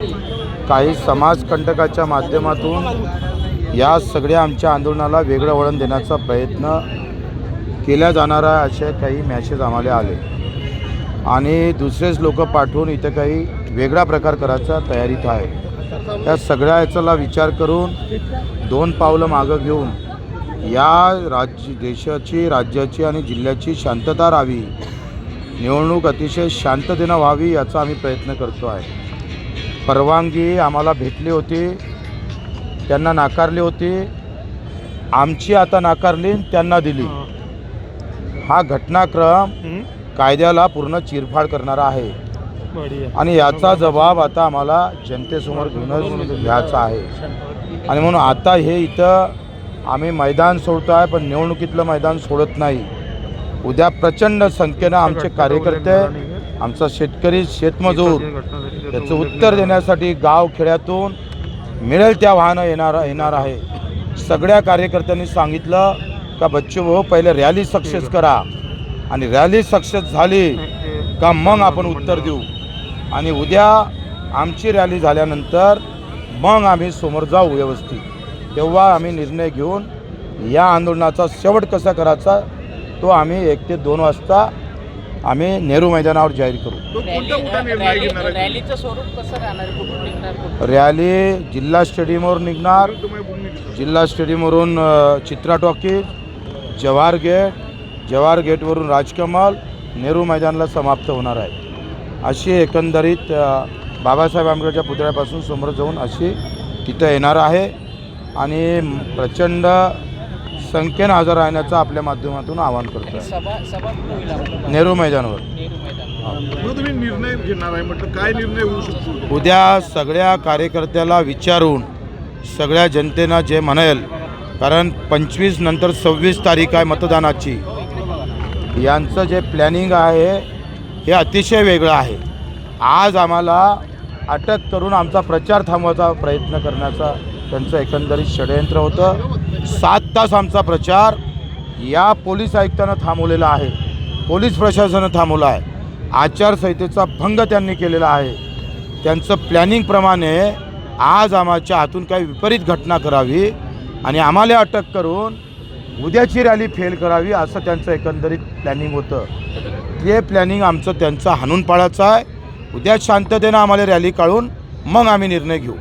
काही समाजकंटकाच्या माध्यमातून या सगळ्या आमच्या आंदोलनाला वेगळं वळण देण्याचा प्रयत्न केला जाणार आहे असे काही मॅसेज आम्हाला आले आणि दुसरेच लोक पाठवून इथे काही वेगळा प्रकार करायचा तयारीत आहे। त्या सगळ्या याचा विचार करून दोन पावलं मागं घेऊन या देशाची राज्याची आणि जिल्ह्याची शांतता राहावी, निवडणूक अतिशय शांततेने व्हावी याचा आम्ही प्रयत्न करतो आहे। परवानगी आम्हाला भेटली होती, त्यांना नाकारली होती, आमची आता नाकारली, त्यांना दिली। हा घटनाक्रम कायद्याला पूर्ण चिरफाड करणारा आहे आणि याचा जबाब आता आम्हाला जनतेसमोर घेऊनच घ्यायचा आहे। आणि म्हणून आता हे इथं आम्ही मैदान सोडतो आहे, पण निवडणुकीतलं मैदान सोडत नाही। उद्या प्रचंड संख्येनं आमचे कार्यकर्ते, आमचा शेतकरी, शेतमजूर याचं उत्तर देण्यासाठी गाव खेड्यातून मिळेल त्या वाहनं येणार आहे। सगळ्या कार्यकर्त्यांनी सांगितलं का बच्चू भाऊ पहिले रॅली सक्सेस करा आणि रॅली सक्सेस झाली का मग आपण उत्तर देऊ। आणि उद्या आमची रॅली झाल्यानंतर मग आम्ही समोर जाऊ व्यवस्थित, तेव्हा आम्ही निर्णय घेऊन या आंदोलनाचा शेवट कसा करायचा तो आम्ही 1 ते 2 वाजता आम्ही नेहरू मैदानावर जाहीर करू। रॅलीचं स्वरूप कसं राहणार, कुठून निघणार? रॅली जिल्हा स्टेडियमवर निघणार, जिल्हा स्टेडियमवरून चित्रा टॉकीज, जवाहर गेटवरून राजकमल, नेहरू मैदानाला समाप्त होणार आहे। अशी एकंदरीत बाबासाहेब आंबेडकरच्या पुतळ्यापासून समोर जाऊन अशी तिथं येणार आहे आणि प्रचंड संख्येनं हजर राहण्याचं आपल्या माध्यमातून आवाहन करतो। नेहरू मैदानावर तुम्ही निर्णय घेणार आहे म्हटलं, काय निर्णय होऊ शकतो? उद्या सगळ्या कार्यकर्त्याला विचारून सगळ्या जनतेनं जे म्हणेल, कारण 25 नंतर 26 तारीख आहे मतदानाची, यांचं जे प्लॅनिंग आहे हे अतिशय वेगळं आहे। आज आम्हाला अटक करून आमचा प्रचार थांबवायचा प्रयत्न करण्याचा त्यांचं एकंदरीत षडयंत्र होतं। 7 तास आमचा प्रचार या पोलीस आयुक्तानं थांबवलेला आहे, पोलीस प्रशासनानं थांबवला आहे, आचारसंहितेचा भंग त्यांनी केलेला आहे। त्यांचं प्लॅनिंगप्रमाणे आज आमच्या हातून काही विपरीत घटना करावी आणि आम्हाला अटक करून उद्याची रॅली फेल करावी असं त्यांचं एकंदरीत प्लॅनिंग होतं। ते प्लॅनिंग आमचं त्यांचं हाणून पाडायचं आहे। उद्या शांततेनं आम्हाला रॅली काढून मग आम्ही निर्णय घेऊ।